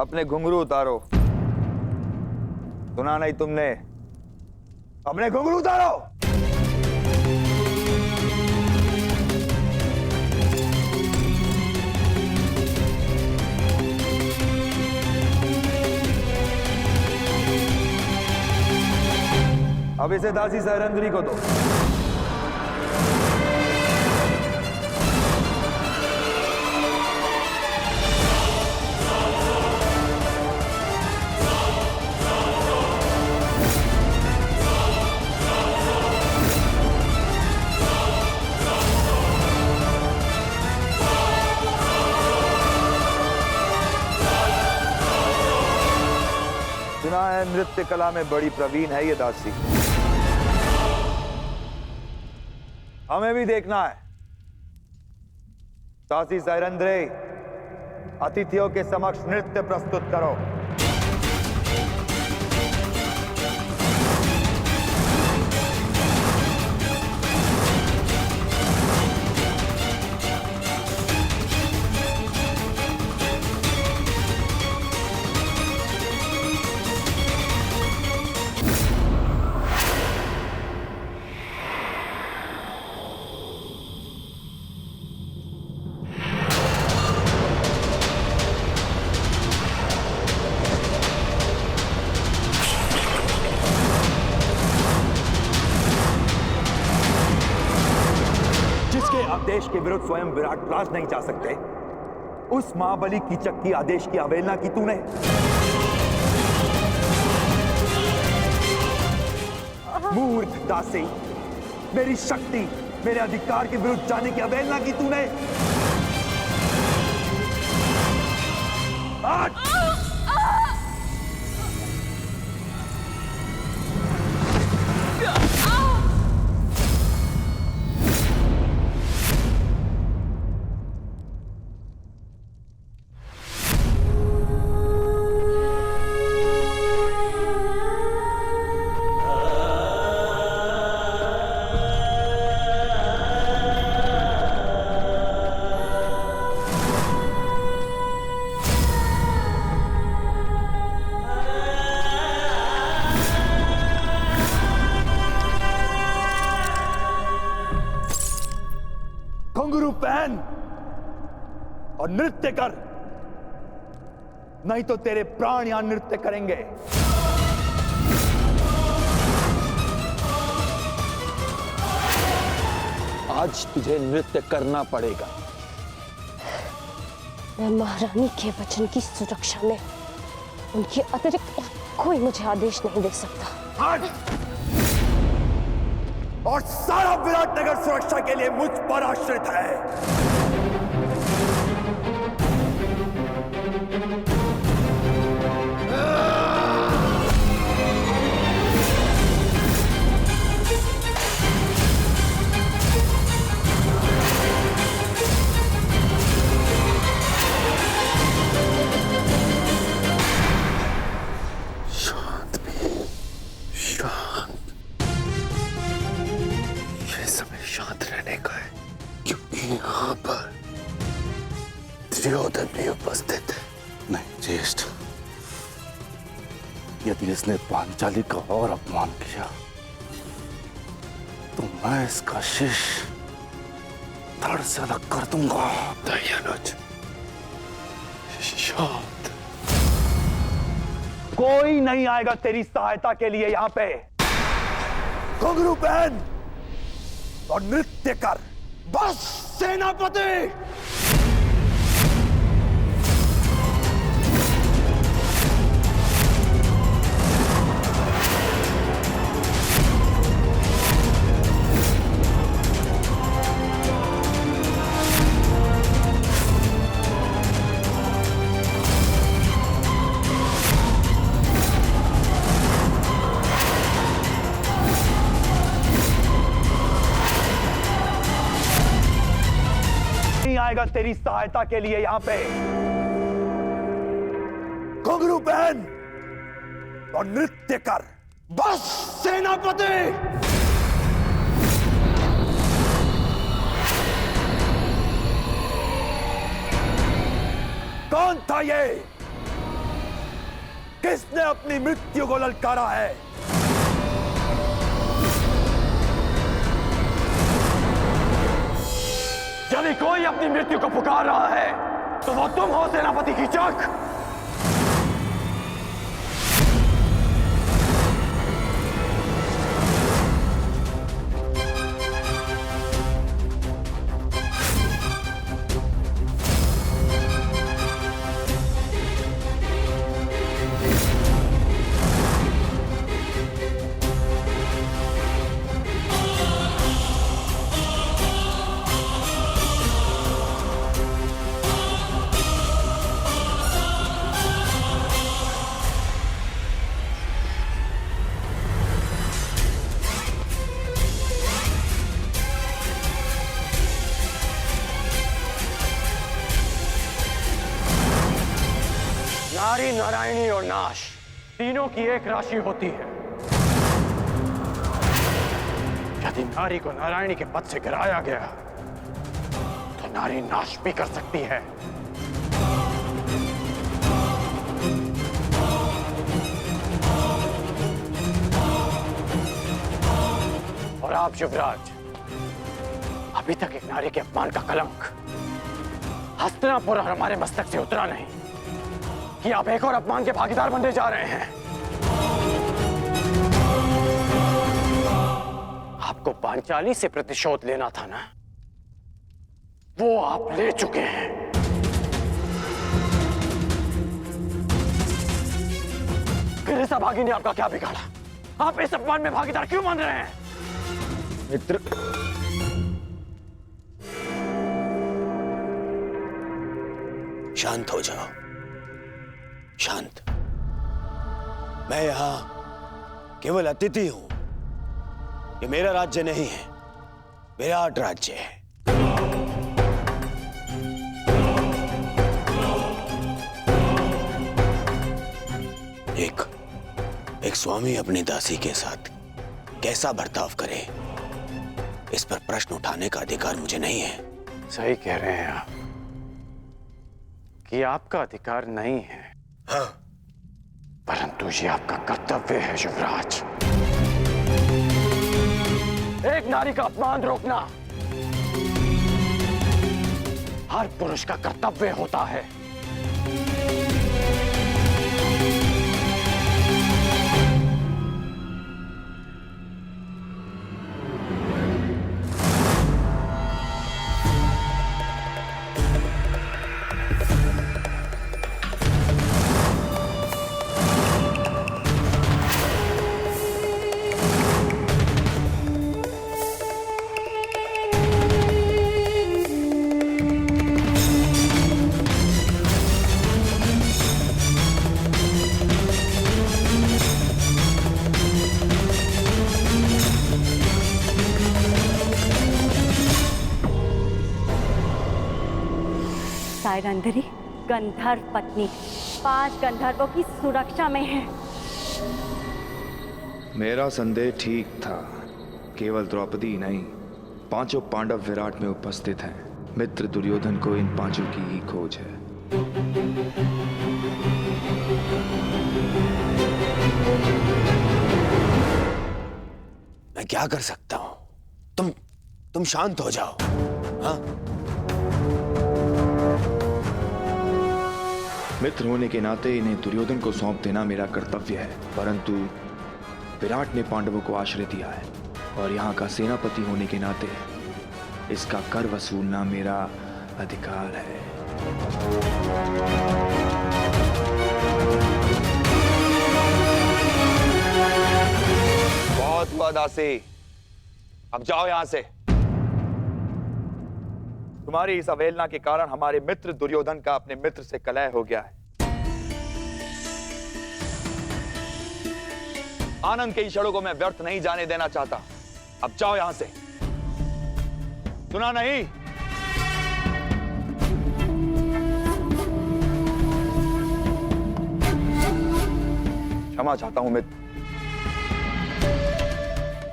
अपने घुंघरू उतारो। सुना नहीं तुमने? अपने घुंघरू उतारो। अब इसे दासी सहरंद्री को दो। सुना है नृत्य कला में बड़ी प्रवीण है ये दासी। हमें भी देखना है। दासी सहरंद्री, अतिथियों के समक्ष नृत्य प्रस्तुत करो। आदेश के विरुद्ध स्वयं विराट राज नहीं जा सकते, उस महाबली कीचक की आदेश की अवहेलना की तूने। मूर्ख दासी, मेरी शक्ति, मेरे अधिकार के विरुद्ध जाने की अवहेलना की तूने। घुंघरू पहन और नृत्य कर, नहीं तो तेरे प्राण यहां नृत्य करेंगे। आज तुझे नृत्य करना पड़ेगा। मैं महारानी के वचन की सुरक्षा में उनके अतिरिक्त कोई मुझे आदेश नहीं दे सकता। और सारा विराटनगर सुरक्षा के लिए मुझ पर आश्रित है। यहाँ पर दुर्योधन भी उपस्थित है। नहीं ज्येष्ठ, यदि इसने पांचाली का और अपमान किया तो मैं इसका शीश धड़ से अलग कर दूंगा। दयानुज, शांत। कोई नहीं आएगा तेरी सहायता के लिए यहाँ पे। घुंघरू पहन और नृत्य कर, बस। सेनापति, आएगा तेरी सहायता के लिए यहाँ पे। घुंघरू पहन और नृत्य कर, बस। सेनापति, कौन था ये? किसने अपनी मृत्यु को ललकारा है? यदि कोई अपनी मृत्यु को पुकार रहा है तो वो तुम हो सेनापति कीचक। नारी, नारायणी और नाश तीनों की एक राशि होती है। यदि नारी को नारायणी के पद से गिराया गया तो नारी नाश भी कर सकती है। और आप युवराज, अभी तक एक नारी के अपमान का कलंक हस्तिनापुर और हमारे मस्तक से उतरा नहीं कि आप एक और अपमान के भागीदार बनने जा रहे हैं। आपको पांचाली से प्रतिशोध लेना था ना, वो आप ले चुके हैं। फिर इस अभागी ने आपका क्या बिगाड़ा? आप इस अपमान में भागीदार क्यों बन रहे हैं? मित्र, शांत हो जाओ, शांत। मैं यहां केवल अतिथि हूं। ये मेरा राज्य नहीं है, विराट राज्य है। एक स्वामी अपनी दासी के साथ कैसा बर्ताव करे, इस पर प्रश्न उठाने का अधिकार मुझे नहीं है। सही कह रहे हैं आप कि आपका अधिकार नहीं है। हाँ, परंतु ये आपका कर्तव्य है युवराज। एक नारी का अपमान रोकना हर पुरुष का कर्तव्य होता है। सायरंधरी गंधर्व पत्नी 5 गंधर्वों की सुरक्षा में है। मेरा संदेह ठीक था। केवल द्रौपदी नहीं, 5 पांडव विराट में उपस्थित हैं। मित्र दुर्योधन को इन 5 की ही खोज है। मैं क्या कर सकता हूं? तुम शांत हो जाओ। हाँ? मित्र होने के नाते इन्हें दुर्योधन को सौंप देना मेरा कर्तव्य है, परंतु विराट ने पांडवों को आश्रय दिया है और यहाँ का सेनापति होने के नाते इसका कर वसूलना मेरा अधिकार है। बहुत हुआ दासी, अब जाओ यहां से। तुम्हारी इस अवहेलना के कारण हमारे मित्र दुर्योधन का अपने मित्र से कलह हो गया है। आनंद के क्षणों को मैं व्यर्थ नहीं जाने देना चाहता। अब जाओ यहां से। सुना नहीं? क्षमा चाहता हूं मित्र,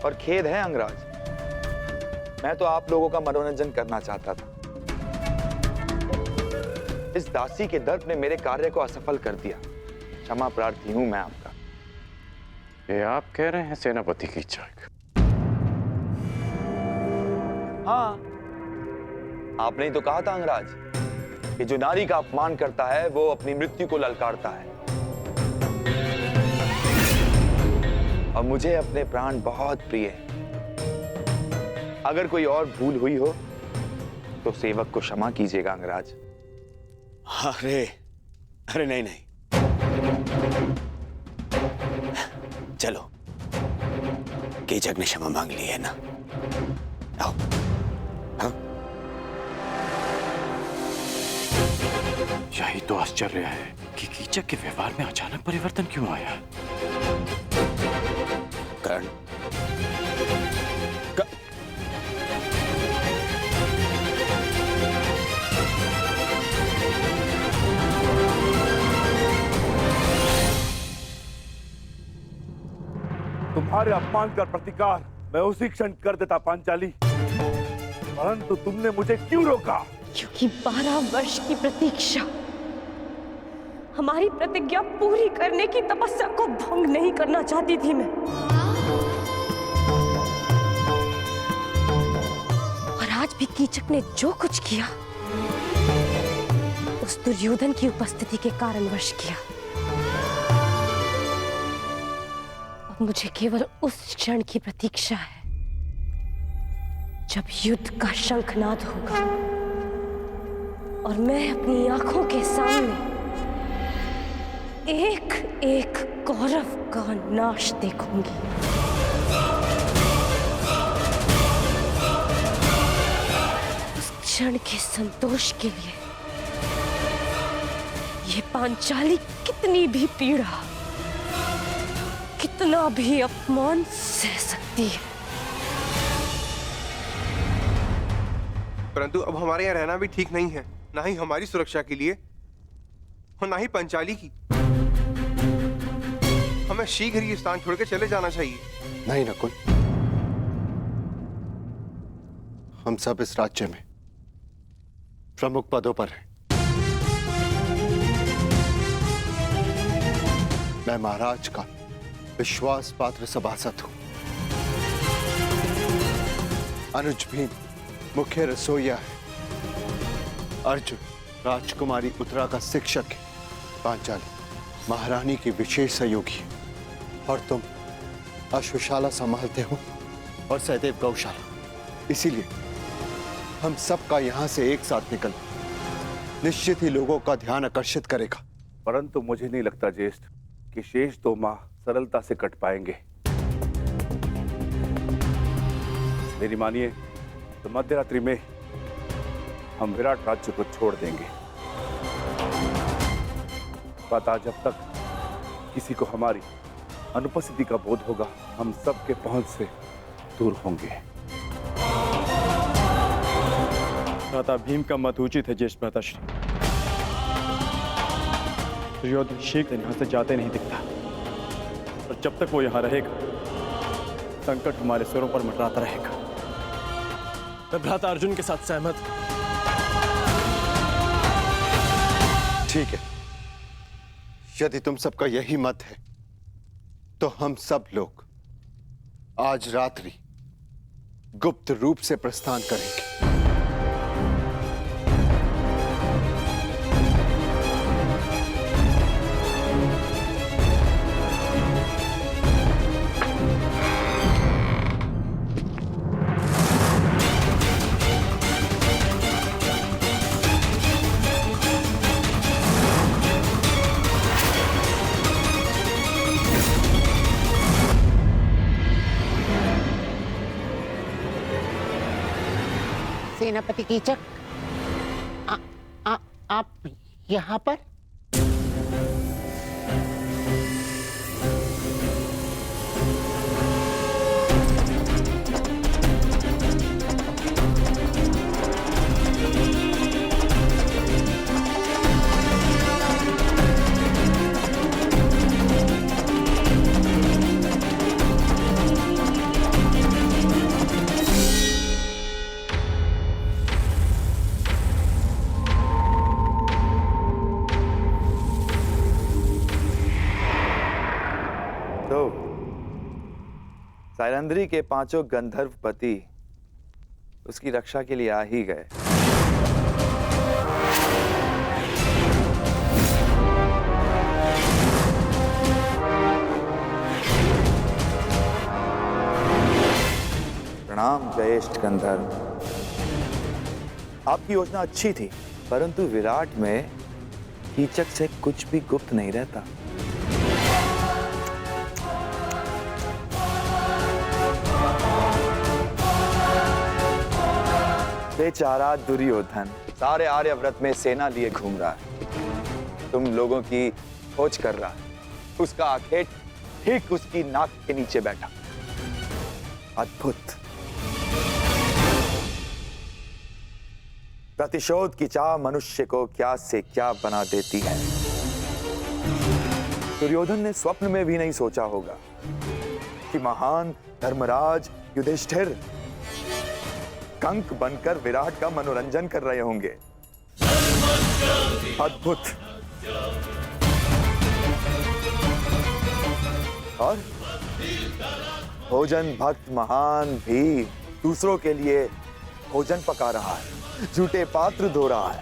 और खेद है अंगराज, मैं तो आप लोगों का मनोरंजन करना चाहता था। इस दासी के दर्प ने मेरे कार्य को असफल कर दिया। क्षमा प्रार्थी हूं मैं आपका। ये आप कह रहे हैं सेनापति कीचक? हाँ, आपने ही तो कहा था अंगराज कि जो नारी का अपमान करता है वो अपनी मृत्यु को ललकारता है। और मुझे अपने प्राण बहुत प्रिय हैं। अगर कोई और भूल हुई हो तो सेवक को क्षमा कीजिएगा अंगराज। अरे अरे नहीं नहीं, चलो, कीचक ने क्षमा मांग ली है ना, आओ। हाँ? यही तो आश्चर्य है कि कीचक के व्यवहार में अचानक परिवर्तन क्यों आया। कर्ण, तुम्हारे अपमान का प्रतिकार मैं उसी क्षण कर देता पांचाली, परंतु तुमने मुझे क्यों रोका? क्योंकि 12 वर्ष की प्रतीक्षा, हमारी प्रतिज्ञा पूरी करने की तपस्या को भंग नहीं करना चाहती थी मैं। और आज भी कीचक ने जो कुछ किया उस दुर्योधन की उपस्थिति के कारणवश किया। अब मुझे केवल उस क्षण की प्रतीक्षा है जब युद्ध का शंखनाद होगा और मैं अपनी आंखों के सामने एक एक कौरव का नाश देखूंगी। उस क्षण के संतोष के लिए ये पांचाली कितनी भी पीड़ा, कितना भी अपमान सह सकती है। परंतु अब हमारे यहाँ रहना भी ठीक नहीं है, ना ही हमारी सुरक्षा के लिए और ना ही पंचाली की। हमें शीघ्र ही स्थान छोड़कर चले जाना चाहिए। नहीं नकुल, हम सब इस राज्य में प्रमुख पदों पर हैं। मैं महाराज का विश्वास पात्र सभासद हूं। अनुज भीम मुख्य रसोइया है। अर्जुन राजकुमारी उत्तरा का शिक्षक है। पांचाली महारानी की विशेष सहयोगी है। और तुम अश्वशाला संभालते हो और सहदेव गौशाला। इसीलिए हम सबका यहां से एक साथ निकलना निश्चित ही लोगों का ध्यान आकर्षित करेगा। परंतु मुझे नहीं लगता ज्येष्ठ कि शेष 2 माह सरलता से कट पाएंगे। मेरी मानिए तो मध्यरात्रि में हम विराट राज्य को छोड़ देंगे। पता जब तक किसी को हमारी अनुपस्थिति का बोध होगा, हम सबके पहुंच से दूर होंगे। भ्राता भीम का मत उचित है ज्येष्ठ भ्राताश्री। दुर्योधन शीघ्र यहाँ से जाते नहीं दिखता और जब तक वो यहाँ रहेगा संकट हमारे सिरों पर मंडराता रहेगा। मैं भ्राता अर्जुन के साथ सहमत हूं। ठीक है, यदि तुम सबका यही मत है तो हम सब लोग आज रात्रि गुप्त रूप से प्रस्थान करेंगे। सेनापति कीचक, आप यहाँ पर? तो साइरंध्री के 5 गंधर्व पति उसकी रक्षा के लिए आ ही गए। प्रणाम ज्येष्ठ गंधर्व। आपकी योजना अच्छी थी, परंतु विराट में कीचक से कुछ भी गुप्त नहीं रहता। बेचारा दुर्योधन सारे आर्यव्रत में सेना लिए घूम रहा है, तुम लोगों की खोज कर रहा है। उसका आखेट ठीक उसकी नाक के नीचे बैठा। अद्भुत। प्रतिशोध की चाह मनुष्य को क्या से क्या बना देती है। दुर्योधन ने स्वप्न में भी नहीं सोचा होगा कि महान धर्मराज युधिष्ठिर कंक बनकर विराट का मनोरंजन कर रहे होंगे। अद्भुत। और भोजन भक्त महान भी दूसरों के लिए भोजन पका रहा है, झूठे पात्र धो रहा है।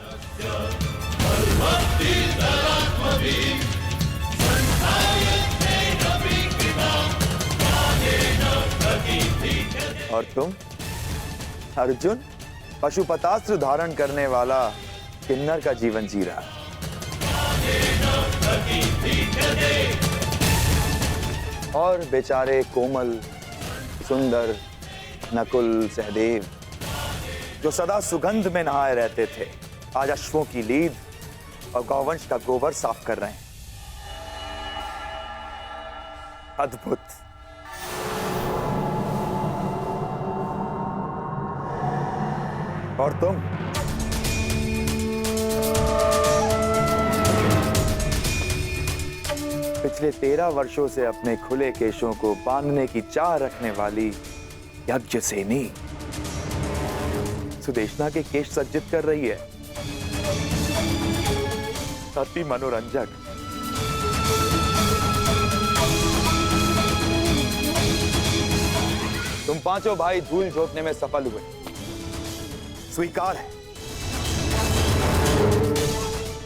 और तुम अर्जुन पशुपतास्त्र धारण करने वाला किन्नर का जीवन जी रहा है। और बेचारे कोमल सुंदर नकुल सहदेव जो सदा सुगंध में नहाए रहते थे, आज अश्वों की लीद और गौवंश का गोबर साफ कर रहे हैं। अद्भुत। और तुम पिछले 13 वर्षों से अपने खुले केशों को बांधने की चाह रखने वाली यज्ञसेनी सुदेशना के केश सज्जित कर रही है। अति मनोरंजक। तुम पांचों भाई धूल झोंकने में सफल हुए, स्वीकार है।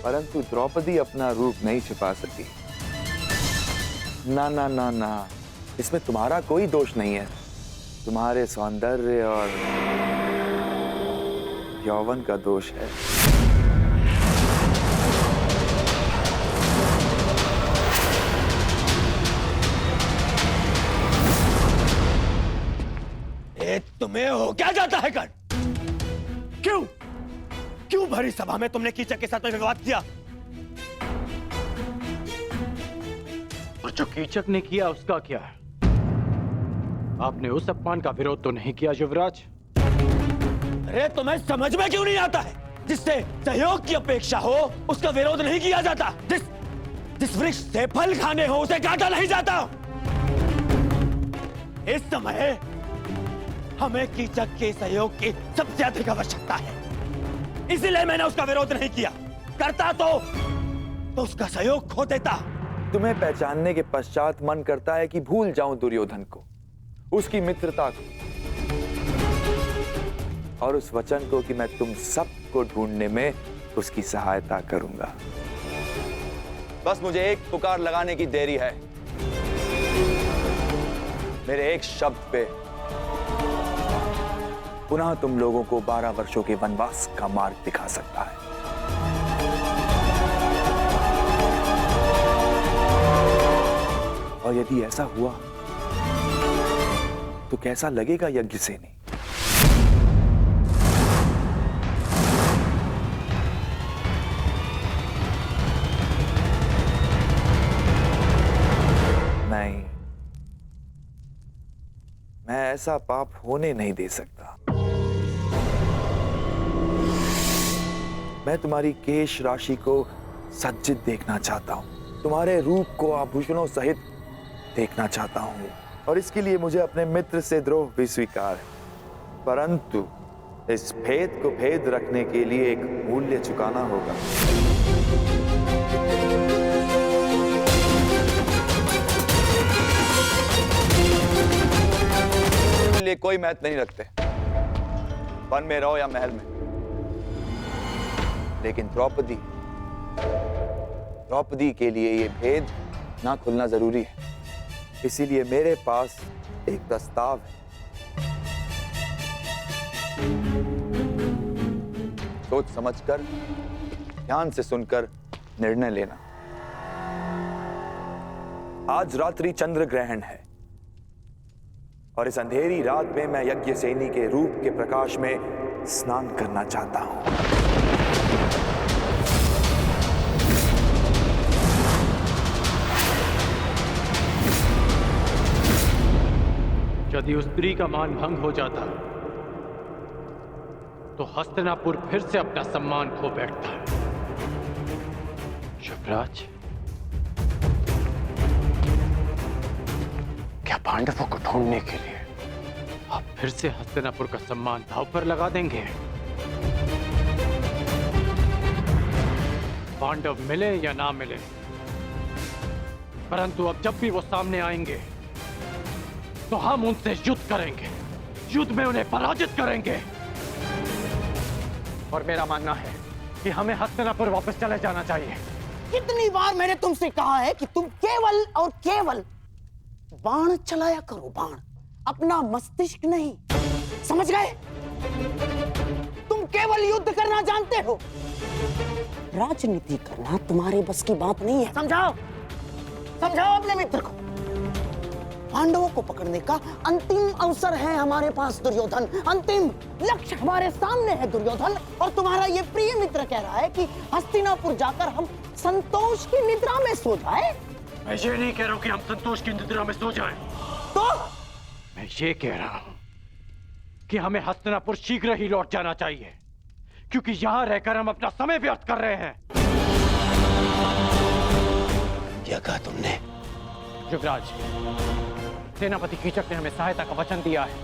परंतु द्रौपदी अपना रूप नहीं छिपा सकी। ना ना ना ना, इसमें तुम्हारा कोई दोष नहीं है। तुम्हारे सौंदर्य और यौवन का दोष है। तुम्हें हो क्या जाता है कर? क्यों भरी सभा में तुमने कीचक के साथ विवाद किया? और जो कीचक ने किया उसका क्या है? आपने उस अपमान का विरोध तो नहीं किया युवराज? अरे तुम्हें समझ में क्यों नहीं आता है? जिससे सहयोग की अपेक्षा हो उसका विरोध नहीं किया जाता। जिस वृक्ष से फल खाने हो उसे काटा नहीं जाता। इस समय हमें कीचक के सहयोग की सबसे अधिक आवश्यकता है, इसीलिए मैंने उसका विरोध नहीं किया। करता तो उसका सहयोग खो देता। तुम्हें पहचानने के पश्चात मन करता है कि भूल जाऊं दुर्योधन को, उसकी मित्रता को और उस वचन को कि मैं तुम सबको ढूंढने में उसकी सहायता करूंगा। बस मुझे एक पुकार लगाने की देरी है। मेरे एक शब्द पे पुनः तुम लोगों को 12 वर्षों के वनवास का मार्ग दिखा सकता है। और यदि ऐसा हुआ तो कैसा लगेगा यज्ञसेनी? नहीं, मैं ऐसा पाप होने नहीं दे सकता। मैं तुम्हारी केश राशि को सज्जित देखना चाहता हूं, तुम्हारे रूप को आभूषणों सहित देखना चाहता हूं, और इसके लिए मुझे अपने मित्र से द्रोह भी स्वीकार है। परंतु इस भेद को भेद रखने के लिए एक मूल्य चुकाना होगा। कोई महत्व नहीं रखते, वन में रहो या महल में। लेकिन द्रौपदी के लिए ये भेद ना खुलना जरूरी है। इसीलिए मेरे पास एक प्रस्ताव है। सोच समझकर, ध्यान से सुनकर निर्णय लेना। आज रात्रि चंद्र ग्रहण है और इस अंधेरी रात में मैं यज्ञसेनी के रूप के प्रकाश में स्नान करना चाहता हूं। यदि उस स्त्री का मान भंग हो जाता तो हस्तिनापुर फिर से अपना सम्मान खो बैठता। युवराज, क्या पांडवों को ढूंढने के लिए आप फिर से हस्तिनापुर का सम्मान दांव पर लगा देंगे? पांडव मिले या ना मिले, परंतु अब जब भी वो सामने आएंगे तो हम उनसे युद्ध करेंगे, युद्ध में उन्हें पराजित करेंगे। और मेरा मानना है कि हमें हस्तिनापुर वापस चले जाना चाहिए। कितनी बार मैंने तुमसे कहा है कि तुम केवल और केवल बाण चलाया करो, बाण, अपना मस्तिष्क नहीं। समझ गए? तुम केवल युद्ध करना जानते हो, राजनीति करना तुम्हारे बस की बात नहीं है। समझाओ, समझाओ अपने मित्र को। पांडवों को पकड़ने का अंतिम अवसर है हमारे पास दुर्योधन, अंतिम लक्ष्य हमारे सामने है दुर्योधन। और तुम्हारा ये प्रिय मित्र कह रहा है कि हस्तिनापुर जाकर हम संतोष की निद्रा में सो जाए। मैं ये नहीं कह रहा हूं कि हम संतोष की निद्रा में सो जाएं। तो मैं ये कह रहा हूं कि हमें हस्तिनापुर शीघ्र ही लौट जाना चाहिए, क्योंकि यहां रहकर हम अपना समय व्यर्थ कर रहे हैं। क्या कहा तुमने? युवराज, सेनापति कीचक ने हमें सहायता का वचन दिया है।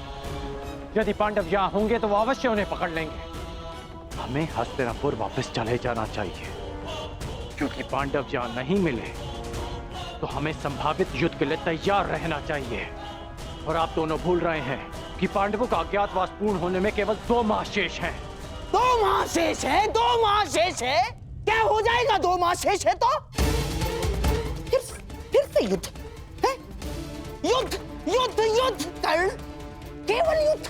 यदि पांडव यहां होंगे तो वो अवश्य उन्हें पकड़ लेंगे। हमें हस्तिनापुर वापस चले जाना चाहिए, क्योंकि पांडव यहां नहीं मिले तो हमें संभावित युद्ध के लिए तैयार रहना चाहिए। और आप दोनों भूल रहे हैं कि पांडवों का अज्ञातवास पूर्ण होने में केवल 2 माह शेष हैं। 2 माह शेष है? 2 माह शेष है? क्या हो जाएगा 2 माह शेष है तो? फिर से युद्ध है? युद्ध, युद्ध, युद्ध कर्ण, केवल युद्ध।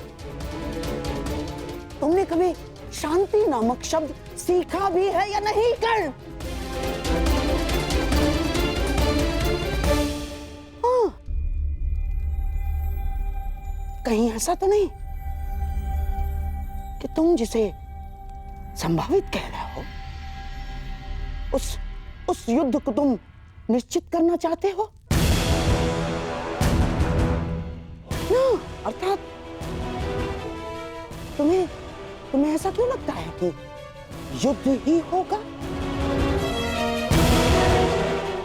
तुमने कभी शांति नामक शब्द सीखा भी है या नहीं कर्ण? हाँ, कहीं ऐसा तो नहीं कि तुम जिसे संभावित कह रहे हो उस युद्ध को तुम निश्चित करना चाहते हो ना? अर्थात तुम्हें ऐसा क्यों लगता है कि युद्ध ही होगा?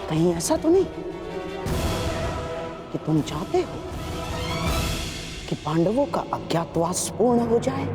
कहीं ऐसा तो नहीं कि तुम चाहते हो कि पांडवों का अज्ञातवास पूर्ण हो जाए?